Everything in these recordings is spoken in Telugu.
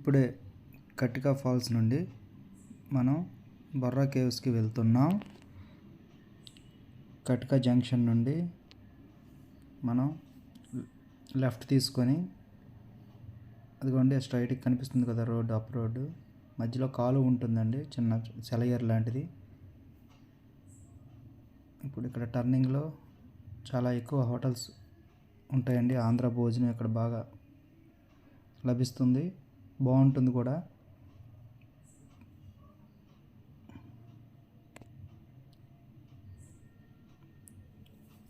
ఇప్పుడే కటికా ఫాల్స్ నుండి మనం బొర్రా కేవ్స్కి వెళ్తున్నాం. కటికా జంక్షన్ నుండి మనం లెఫ్ట్ తీసుకొని అదిగోండి స్ట్రైట్కి కనిపిస్తుంది కదా రోడ్డు, అప్ రోడ్డు మధ్యలో కాలువ ఉంటుందండి, చిన్న సెలయేరు లాంటిది. ఇప్పుడు ఇక్కడ టర్నింగ్లో చాలా ఎక్కువ హోటల్స్ ఉంటాయండి. ఆంధ్ర భోజనం ఇక్కడ బాగా లభిస్తుంది, బాగుంటుంది కూడా.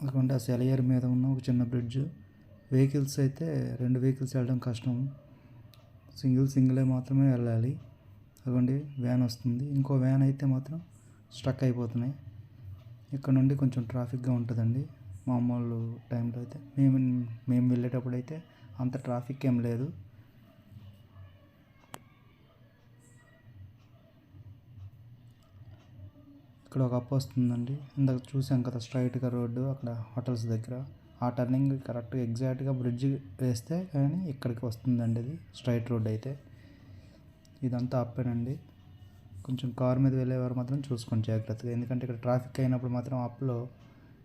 అదిగోండి ఆ సెలయేరు మీద ఉన్న ఒక చిన్న బ్రిడ్జ్. వెహికల్స్ అయితే 2 వెహికల్స్ వెళ్ళడం కష్టం, సింగిలే మాత్రమే వెళ్ళాలి. అదిగోండి వ్యాన్ వస్తుంది, ఇంకో వ్యాన్ అయితే మాత్రం స్ట్రక్ అయిపోతున్నాయి. ఇక్కడ నుండి కొంచెం ట్రాఫిక్గా ఉంటుందండి. మామూలు టైంలో అయితే మేము వెళ్ళేటప్పుడు అయితే అంత ట్రాఫిక్ ఏం లేదు. ఇక్కడ ఒక అప్ వస్తుందండి, ఇందాక చూసాం కదా స్ట్రైట్గా రోడ్డు, అక్కడ హోటల్స్ దగ్గర ఆ టర్నింగ్ కరెక్ట్గా ఎగ్జాక్ట్గా బ్రిడ్జ్ వేస్తే కానీ ఇక్కడికి వస్తుందండి. ఇది స్ట్రైట్ రోడ్ అయితే. ఇదంతా అప్పేనండి. కొంచెం కారు మీద వెళ్ళేవారు మాత్రం చూసుకోండి జాగ్రత్తగా, ఎందుకంటే ఇక్కడ ట్రాఫిక్ అయినప్పుడు మాత్రం అప్లో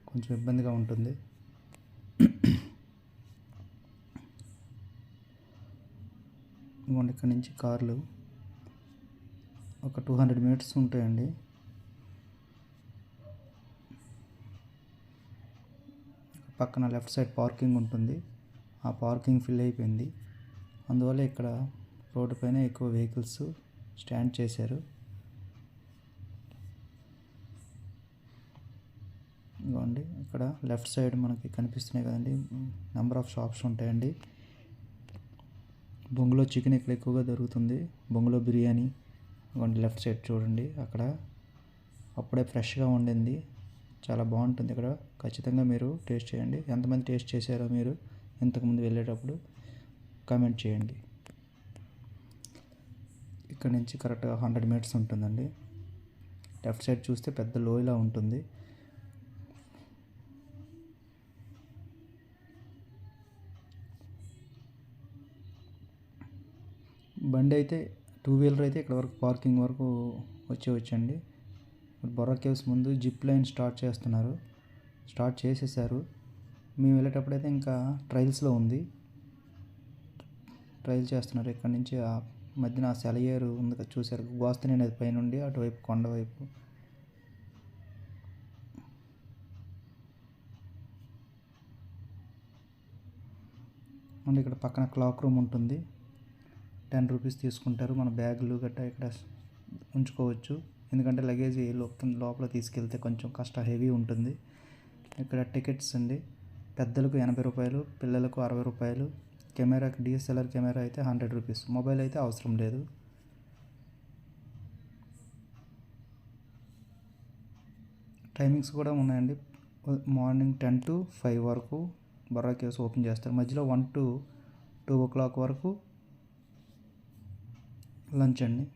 కొంచెం ఇబ్బందిగా ఉంటుంది. ఇక్కడ నుంచి కార్లు ఒక 200 మీటర్స్ ఉంటాయండి. పక్కన లెఫ్ట్ సైడ్ పార్కింగ్ ఉంటుంది, ఆ పార్కింగ్ ఫిల్ అయిపోయింది. అందువల్ల ఇక్కడ రోడ్డు పైన ఎక్కువ వెహికల్స్ స్టాండ్ చేశారు. ఇదిగోండి ఇక్కడ లెఫ్ట్ సైడ్ మనకి కనిపిస్తున్నాయి కదండి, నెంబర్ ఆఫ్ షాప్స్ ఉంటాయండి. బొంగులో చికెన్ ఇక్కడ ఎక్కువగా దొరుకుతుంది, బొంగులో బిర్యానీ. ఇదిగోండి లెఫ్ట్ సైడ్ చూడండి, అక్కడ అప్పుడే ఫ్రెష్గా వండింది, చాలా బాగుంటుంది. ఇక్కడ ఖచ్చితంగా మీరు టేస్ట్ చేయండి. ఎంతమంది టేస్ట్ చేశారో మీరు ఇంతకుముందు వెళ్ళేటప్పుడు కామెంట్ చేయండి. ఇక్కడ నుంచి కరెక్ట్గా 100 మీటర్స్ ఉంటుందండి. లెఫ్ట్ సైడ్ చూస్తే పెద్ద లోయలా ఉంటుంది. బండి అయితే 2 వీలర్ అయితే ఇక్కడ వరకు పార్కింగ్ వరకు వచ్చండి. బొర్రా కేవ్స్ ముందు జిప్ లైన్ స్టార్ట్ చేసేసారు. మేము వెళ్ళేటప్పుడు అయితే ఇంకా ట్రయల్స్లో ఉంది, ట్రయల్ చేస్తున్నారు. ఇక్కడ నుంచి ఆ మధ్యన ఆ సెలయేరు ఉంది కదా చూసారు, గోస్తని అనేది పైనుండి అటువైపు కొండ వైపు. అండ్ ఇక్కడ పక్కన క్లాక్ రూమ్ ఉంటుంది, 10 రూపీస్ తీసుకుంటారు. మన బ్యాగులు గట్టా ఇక్కడ ఉంచుకోవచ్చు, ఎందుకంటే లగేజ్ లోపల తీసుకెళ్తే కొంచెం హెవీ ఉంటుంది. ఇక్కడ టికెట్స్ అండి, పెద్దలకు 80 రూపాయలు, పిల్లలకు 60 రూపాయలు. కెమెరాకి DSLR కెమెరా అయితే 100 రూపీస్. మొబైల్ అయితే అవసరం లేదు. టైమింగ్స్ కూడా ఉన్నాయండి. మార్నింగ్ 10 to 5 వరకు బొర్రా కేవ్స్ ఓపెన్ చేస్తారు. మధ్యలో 1 to 2 o'clock వరకు లంచ్ అండి.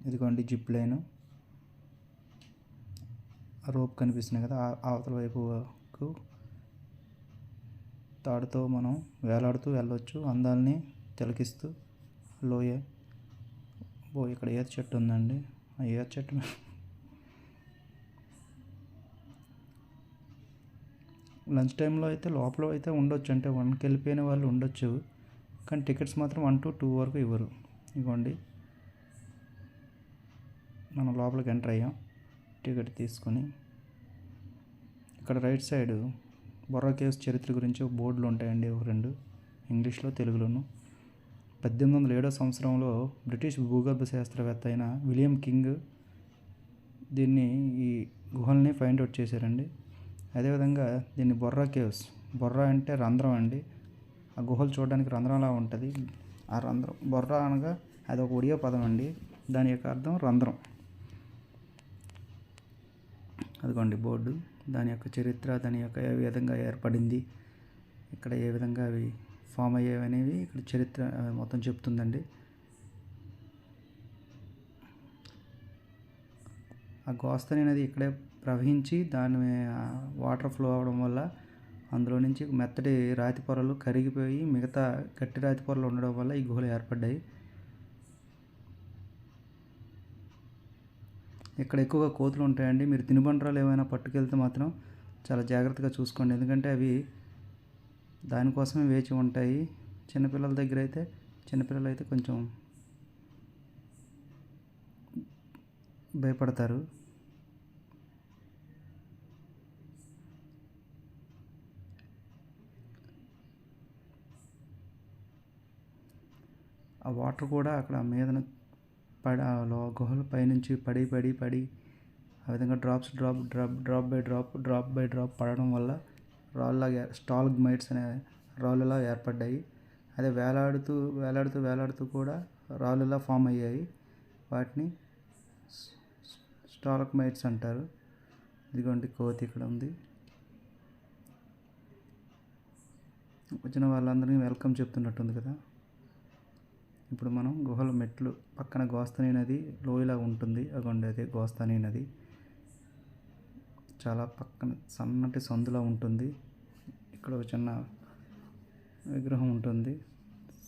ఇదిగోండి జిప్ లైన్, రోప్ కనిపిస్తున్నాయి కదా, అవతల వైపుకు తాడుతో మనం వేలాడుతూ వెళ్ళొచ్చు, అందాలని తిలకిస్తూ. లోయ ఇక్కడ ఈత చెట్టు ఉందండి, ఆ ఈత చెట్టు లంచ్ టైంలో అయితే లోపల అయితే ఉండొచ్చు, అంటే 1కి వెళ్ళిపోయిన వాళ్ళు ఉండొచ్చు, కానీ టికెట్స్ మాత్రం 1 to 2 వరకు ఇవ్వరు. ఇవ్వండి మనం లోపలికి ఎంటర్ అయ్యాం టికెట్ తీసుకొని. ఇక్కడ రైట్ సైడ్ బొర్రా కేవ్స్ చరిత్ర గురించి బోర్డులు ఉంటాయండి, 2 ఇంగ్లీష్లో తెలుగులోను. 1807 సంవత్సరంలో బ్రిటిష్ భూగర్భ శాస్త్రవేత్త అయిన విలియం కింగ్ ఈ గుహల్ని ఫైండ్ అవుట్ చేశారండి. అదేవిధంగా దీన్ని బొర్రా కేవ్స్, బొర్రా అంటే రంధ్రం అండి, ఆ గుహలు చూడడానికి రంధ్రంలా ఉంటుంది. ఆ రంధ్రం బొర్రా అనగా అది ఒక ఒడియా పదం అండి, దాని యొక్క అర్థం రంధ్రం. అదిగోండి బోర్డు, దాని యొక్క చరిత్ర, దాని యొక్క ఏ విధంగా ఏర్పడింది, ఇక్కడ ఏ విధంగా అవి ఫామ్ అయ్యేవి అనేవి ఇక్కడ చరిత్ర మొత్తం చెప్తుందండి. ఆ గోస్తని అనేది ఇక్కడే ప్రవహించి దాని వాటర్ ఫ్లో అవడం వల్ల అందులో నుంచి మెత్తటి రాతి పొరలు కరిగిపోయి మిగతా గట్టి రాతి పొరలు ఉండడం వల్ల ఈ గుహలు ఏర్పడ్డాయి. ఇక్కడ ఎక్కువగా కోతులు ఉంటాయండి. మీరు తినుబండరాలు ఏమైనా పట్టుకెళ్తే మాత్రం చాలా జాగ్రత్తగా చూసుకోండి, ఎందుకంటే అవి దానికోసమే వేచి ఉంటాయి. చిన్నపిల్లలు అయితే కొంచెం భయపడతారు. ఆ వాటర్ కూడా అక్కడ మీదన గుహల పైనుంచి పడి ఆ విధంగా డ్రాప్ బై డ్రాప్ పడడం వల్ల రాళ్ళలాగా స్టాలగ్మైట్స్ అనే రాళ్ళులా ఏర్పడ్డాయి. అదే వేలాడుతూ కూడా రాళ్ళులా ఫామ్ అయ్యాయి. వాటిని స్టాలగ్మైట్స్ అంటారు. ఇదిగోండి కోతి ఇక్కడ ఉంది. వచ్చిన వాళ్ళందరినీ వెల్కమ్ చెప్తున్నట్టుంది కదా. ఇప్పుడు మనం గుహల మెట్లు పక్కన గోస్తని నది లోయలా ఉంటుంది. అగోండి అదే గోస్తని నది. చాలా పక్కన సన్నటి సందులా ఉంటుంది. ఇక్కడ ఒక చిన్న విగ్రహం ఉంటుంది,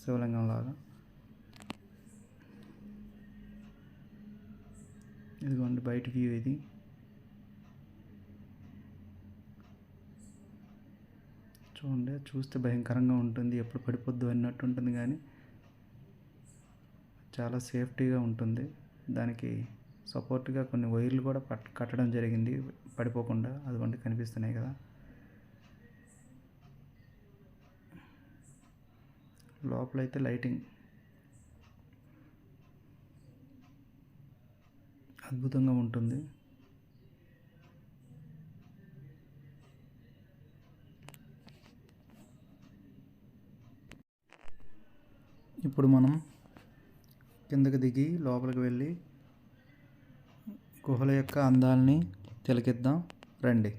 శివలింగం లాగా. ఇదిగోండి బయట వ్యూ ఇది. చూడండి, చూస్తే భయంకరంగా ఉంటుంది, ఎప్పుడు పడిపోద్దు అన్నట్టు ఉంటుంది, కానీ చాలా సేఫ్టీగా ఉంటుంది. దానికి సపోర్ట్గా కొన్ని వైర్లు కూడా కట్టడం జరిగింది పడిపోకుండా. అదిగోండి కనిపిస్తున్నాయి కదా. లోపలైతే లైటింగ్ అద్భుతంగా ఉంటుంది. ఇప్పుడు మనం కిందకి దిగి లోపలికి వెళ్ళి గుహల యొక్క అందాలని తిలకిద్దాం రండి.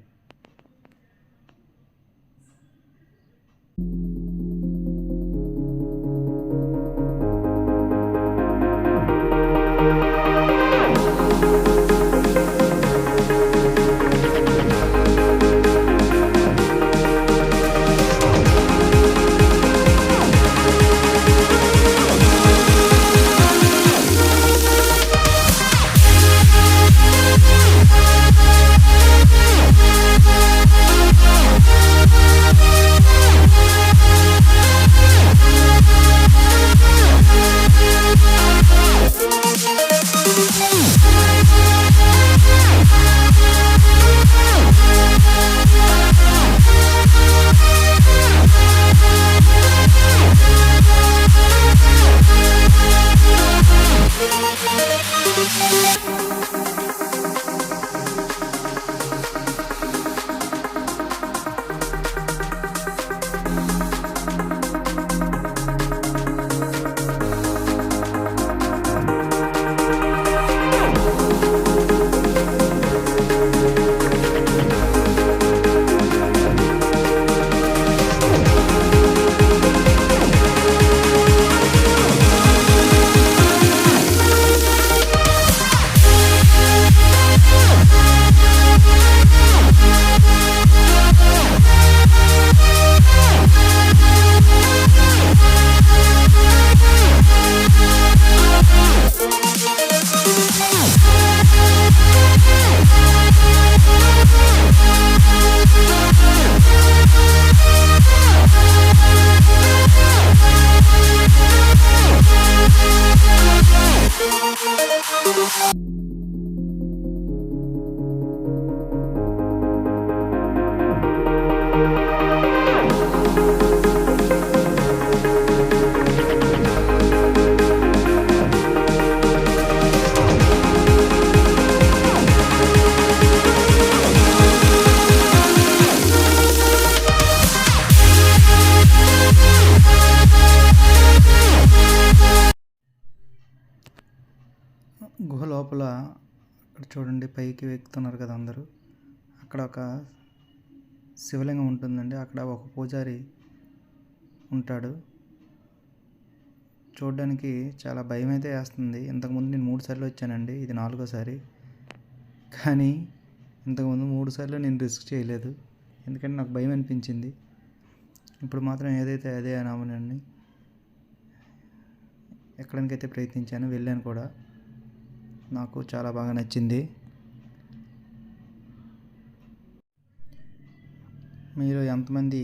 గుహ లోపల అక్కడ చూడండి, పైకి ఎక్కుతున్నారు కదా అందరూ. అక్కడ ఒక శివలింగం ఉంటుందండి. అక్కడ ఒక పూజారి ఉంటాడు. చూడడానికి చాలా భయం అయితే వేస్తుంది. ఇంతకుముందు నేను 3 సార్లు వచ్చానండి, ఇది 4వ సారి. కానీ ఇంతకుముందు 3 సార్లు నేను రిస్క్ చేయలేదు, ఎందుకంటే నాకు భయం అనిపించింది. ఇప్పుడు మాత్రం ఏదైతే అదే అనామనండి, ఎక్కడానికైతే ప్రయత్నించాను, వెళ్ళాను కూడా. నాకు చాలా బాగా నచ్చింది. మీరు ఎంతమంది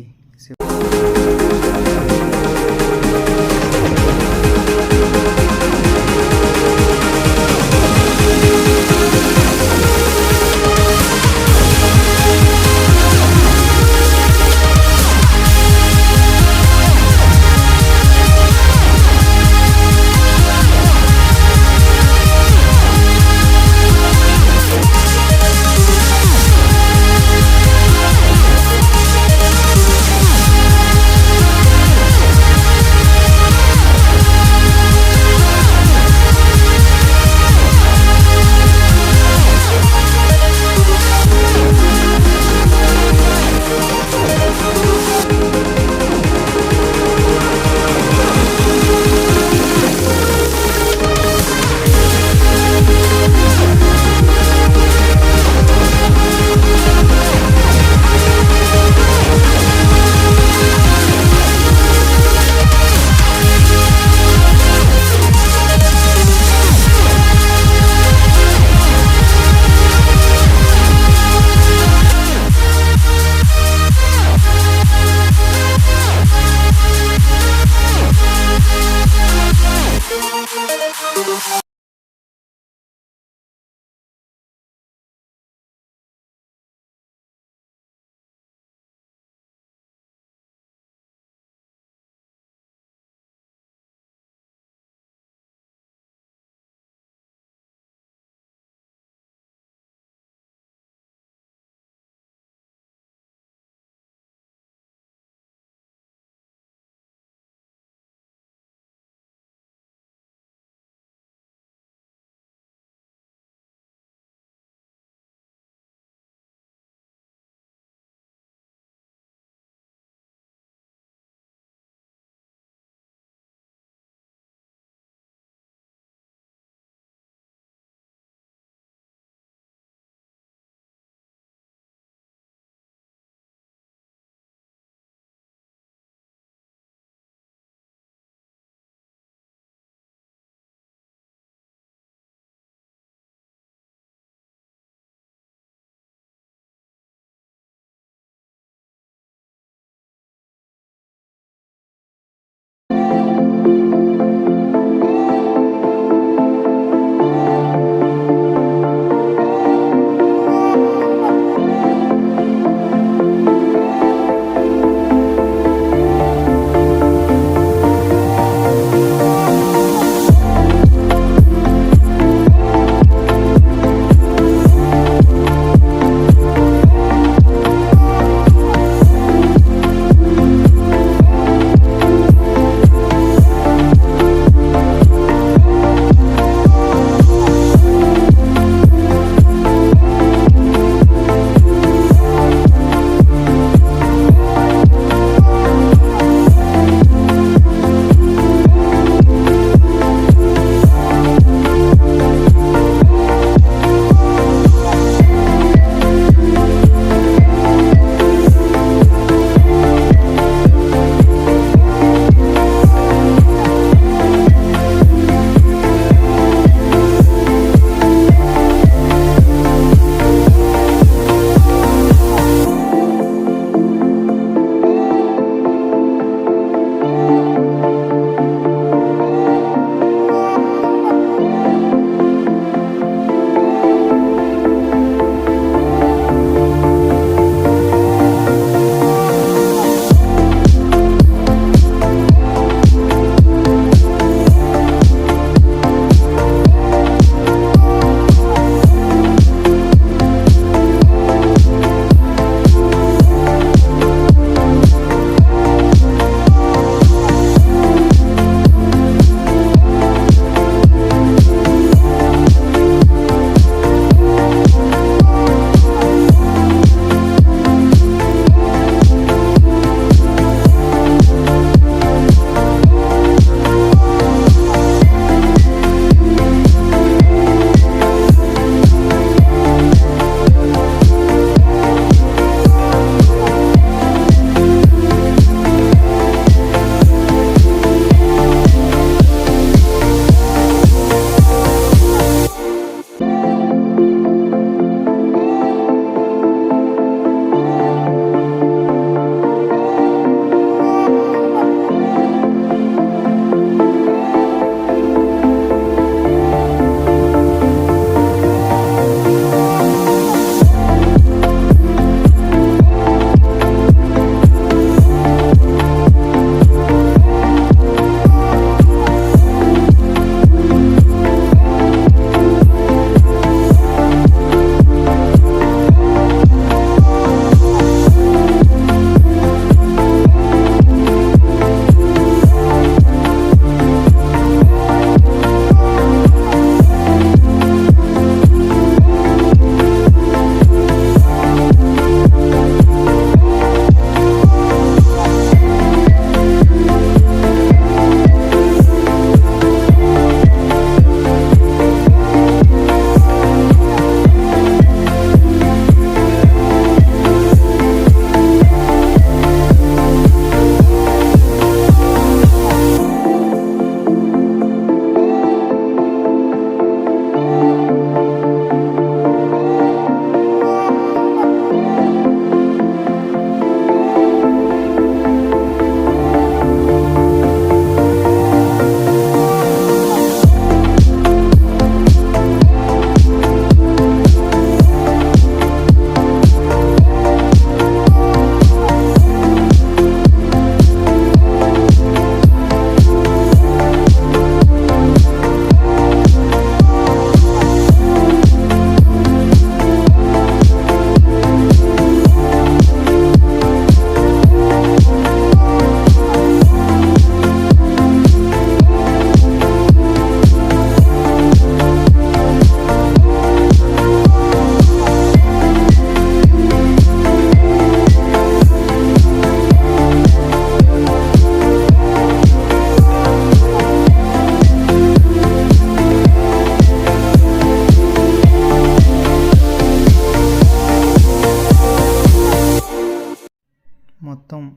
మొత్తం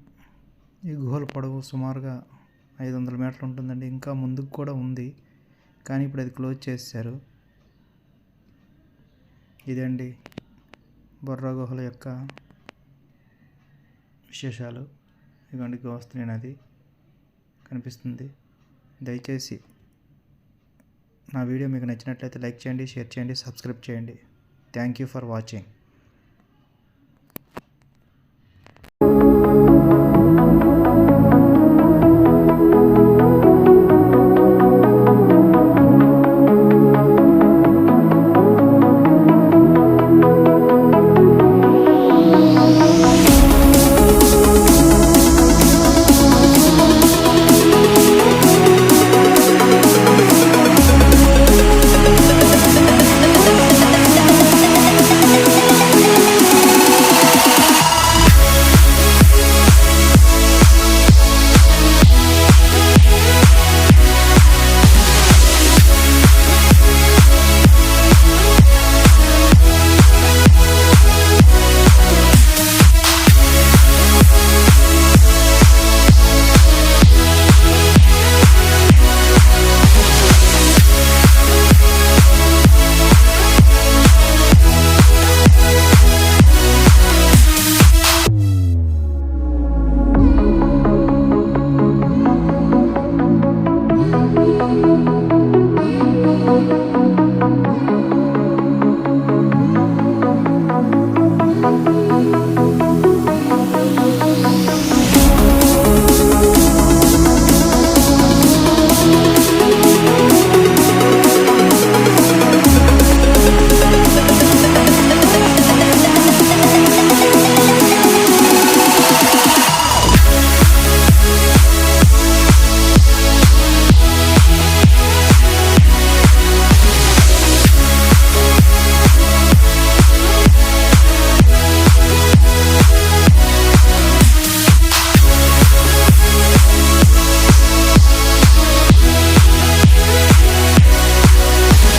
ఈ గుహల పొడవు సుమారుగా 500 మీటర్లు ఉంటుందండి. ఇంకా ముందుకు కూడా ఉంది, కానీ ఇప్పుడు అది క్లోజ్ చేశారు. ఇదండి బొర్రా గుహల యొక్క విశేషాలు. ఇదిగోండి గోస్తని నది కనిపిస్తుంది. దయచేసి నా వీడియో మీకు నచ్చినట్లయితే లైక్ చేయండి, షేర్ చేయండి, సబ్స్క్రైబ్ చేయండి. Thank you for watching.